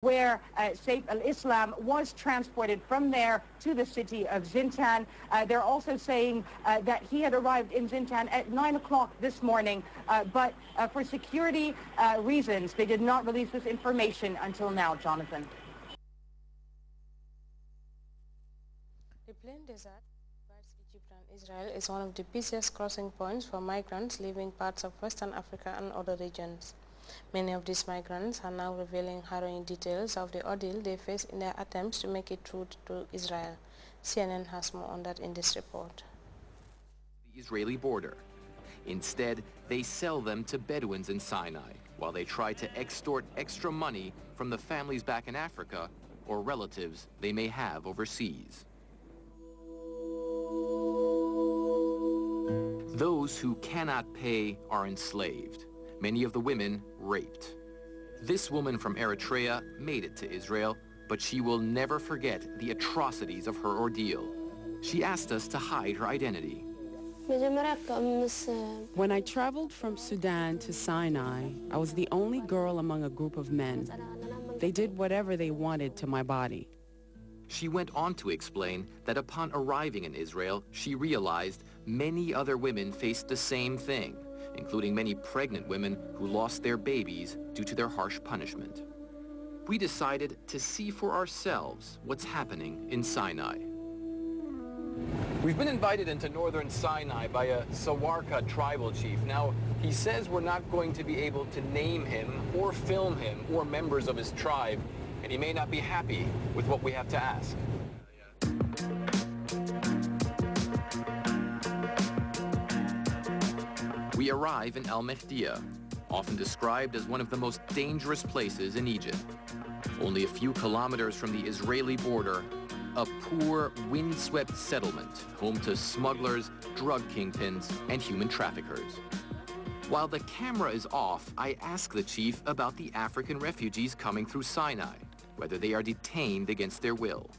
where Saif al-Islam was transported from there to the city of Zintan. They're also saying that he had arrived in Zintan at 9 o'clock this morning, but for security reasons, they did not release this information until now, Jonathan. The plain desert divides Egypt and Israel is one of the busiest crossing points for migrants leaving parts of Western Africa and other regions. Many of these migrants are now revealing harrowing details of the ordeal they face in their attempts to make it through to Israel. CNN has more on that in this report. The Israeli border. Instead, they sell them to Bedouins in Sinai, while they try to extort extra money from the families back in Africa or relatives they may have overseas. Those who cannot pay are enslaved, many of the women raped. This woman from Eritrea made it to Israel, but she will never forget the atrocities of her ordeal. She asked us to hide her identity. When I traveled from Sudan to Sinai, I was the only girl among a group of men. They did whatever they wanted to my body. She went on to explain that upon arriving in Israel, she realized many other women faced the same thing, including many pregnant women who lost their babies due to their harsh punishment. We decided to see for ourselves what's happening in Sinai. We've been invited into northern Sinai by a Sawarka tribal chief. Now, he says we're not going to be able to name him or film him or members of his tribe, and he may not be happy with what we have to ask. We arrive in Al Mehdiya, often described as one of the most dangerous places in Egypt. Only a few kilometers from the Israeli border, a poor, windswept settlement home to smugglers, drug kingpins, and human traffickers. While the camera is off, I ask the chief about the African refugees coming through Sinai, whether they are detained against their will.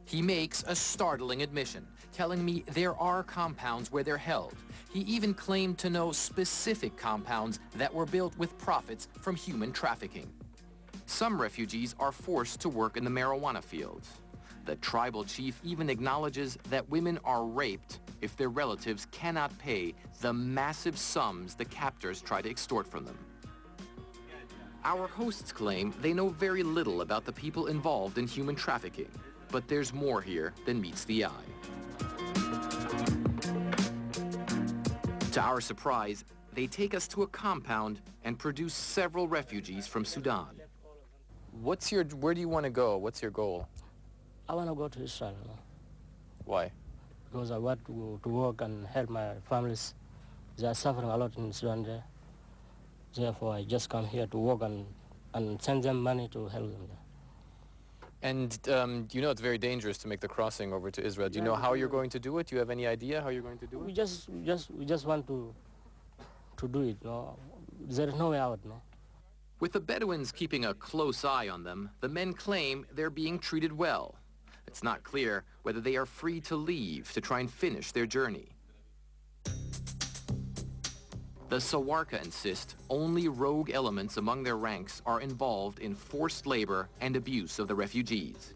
He makes a startling admission, telling me there are compounds where they're held. He even claimed to know specific compounds that were built with profits from human trafficking. Some refugees are forced to work in the marijuana fields. The tribal chief even acknowledges that women are raped if their relatives cannot pay the massive sums the captors try to extort from them. Our hosts claim they know very little about the people involved in human trafficking, but there's more here than meets the eye. To our surprise, they take us to a compound and produce several refugees from Sudan. Where do you want to go? What's your goal? I want to go to Israel. Why? Because I want to work and help my families. They are suffering a lot in Sudan there. Therefore, I just come here to work and send them money to help them there. And you know it's very dangerous to make the crossing over to Israel. Do you know how you're going to do it? Do you have any idea how you're going to do it? We just want to do it. No? There is no way out. No? With the Bedouins keeping a close eye on them, the men claim they're being treated well. It's not clear whether they are free to leave to try and finish their journey. The Sawarka insist only rogue elements among their ranks are involved in forced labor and abuse of the refugees.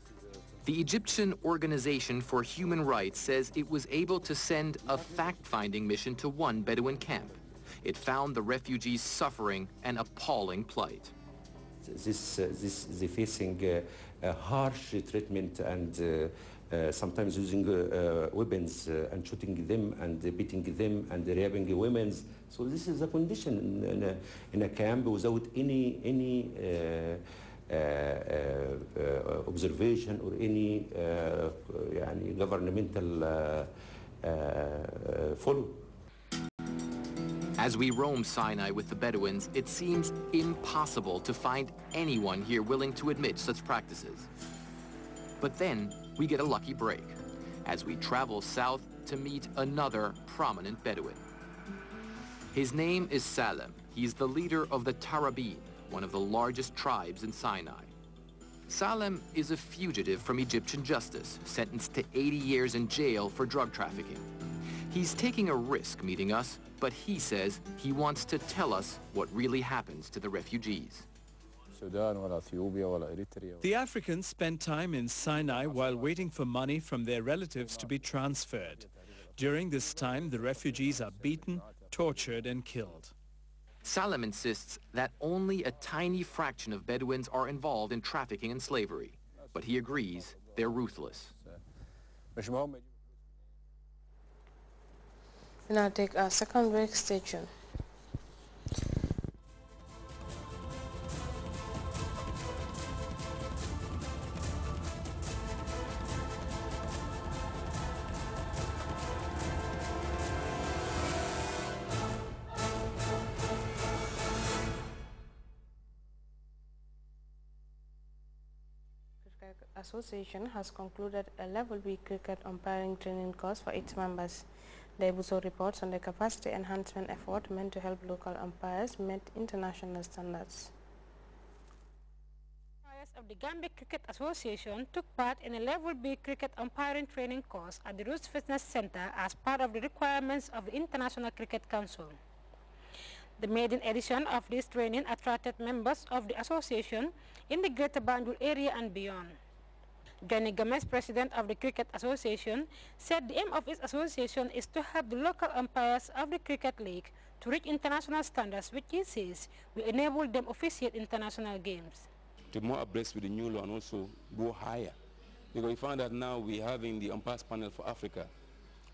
The Egyptian Organization for Human Rights says it was able to send a fact-finding mission to one Bedouin camp. It found the refugees suffering an appalling plight. They're facing harsh treatment and sometimes using weapons and shooting them and beating them and raping women. So this is a condition in a camp without any observation or any governmental follow. As we roam Sinai with the Bedouins, it seems impossible to find anyone here willing to admit such practices. But then we get a lucky break as we travel south to meet another prominent Bedouin. His name is Salem. He's the leader of the Tarabin, one of the largest tribes in Sinai. Salem is a fugitive from Egyptian justice, sentenced to 80 years in jail for drug trafficking. He's taking a risk meeting us, but he says he wants to tell us what really happens to the refugees. The Africans spent time in Sinai while waiting for money from their relatives to be transferred. During this time, the refugees are beaten, tortured, and killed. Salem insists that only a tiny fraction of Bedouins are involved in trafficking and slavery, but he agrees they're ruthless. We now take our second break. Stay tuned. Association has concluded a Level B cricket umpiring training course for its members. The Ebuso reports on the capacity enhancement effort meant to help local umpires meet international standards. Umpires of the Gambia Cricket Association took part in a Level B cricket umpiring training course at the Roots Fitness Center as part of the requirements of the International Cricket Council. The maiden edition of this training attracted members of the association in the Greater Banjul area and beyond. Johnny Gomez, president of the Cricket Association, said the aim of his association is to help the local umpires of the Cricket League to reach international standards, which he says will enable them officiate international games. To more abreast with the new law and also go higher. Because we found that now we're having the umpires panel for Africa,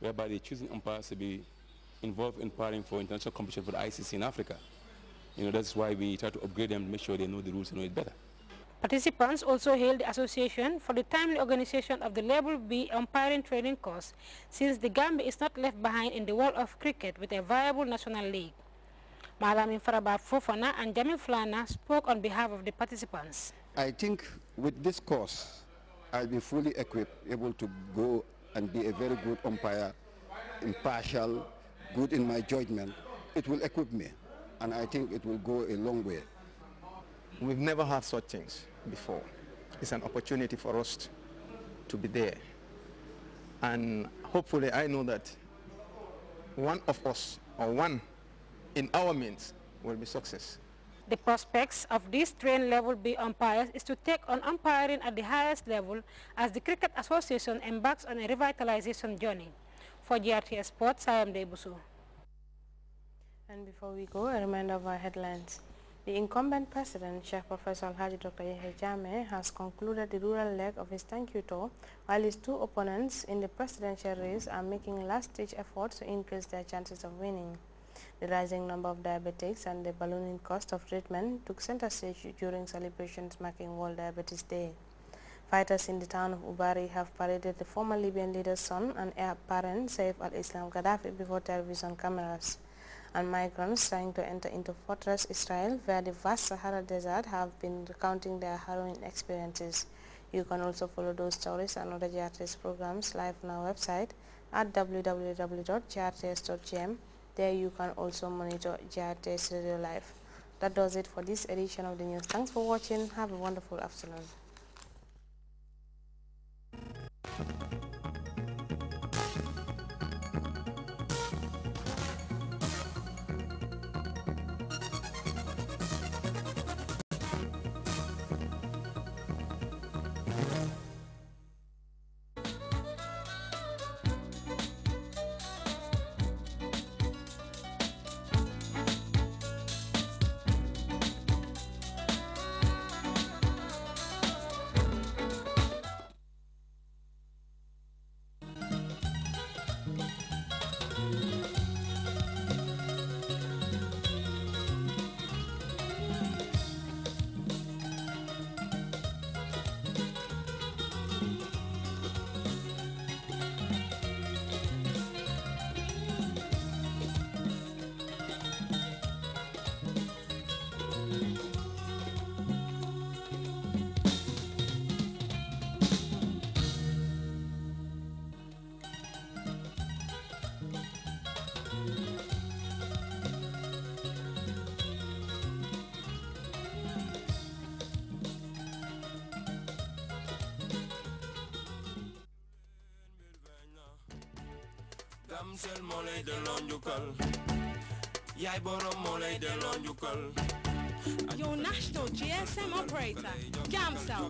whereby they're choosing umpires to be involved in umpiring for international competition for the ICC in Africa. That's why we try to upgrade them, make sure they know the rules and know it better. Participants also hailed the association for the timely organization of the Level B umpiring training course, since the Gambia is not left behind in the world of cricket with a viable national league. Malamin Faraba Fofana and Jamil Flana spoke on behalf of the participants. I think with this course, I'll be fully equipped, able to go and be a very good umpire, impartial, good in my judgment. It will equip me, and I think it will go a long way. We've never had such things before. It's an opportunity for us to be there. And hopefully I know that one of us, or one in our means, will be success. The prospects of these trained Level B umpires is to take on umpiring at the highest level as the Cricket Association embarks on a revitalization journey. For GRTS Sports, I am Debusu. And before we go, a reminder of our headlines. The incumbent president, Sheikh Professor Alhaji Dr. Yahya Jammeh, has concluded the rural leg of his thank you tour, while his two opponents in the presidential race are making last-ditch efforts to increase their chances of winning. The rising number of diabetics and the ballooning cost of treatment took center stage during celebrations marking World Diabetes Day. Fighters in the town of Ubari have paraded the former Libyan leader's son and heir apparent Saif al-Islam Gaddafi before television cameras. And migrants trying to enter into Fortress Israel via the vast Sahara Desert have been recounting their harrowing experiences. You can also follow those stories and other GRTS programs live on our website at www.grts.gm. There you can also monitor GRTS Radio Live. That does it for this edition of the news. Thanks for watching. Have a wonderful afternoon. Damsel moo lay delloo njukkal yaay borom moo lay delloo njukkal Your national GSM operator, Gamcell.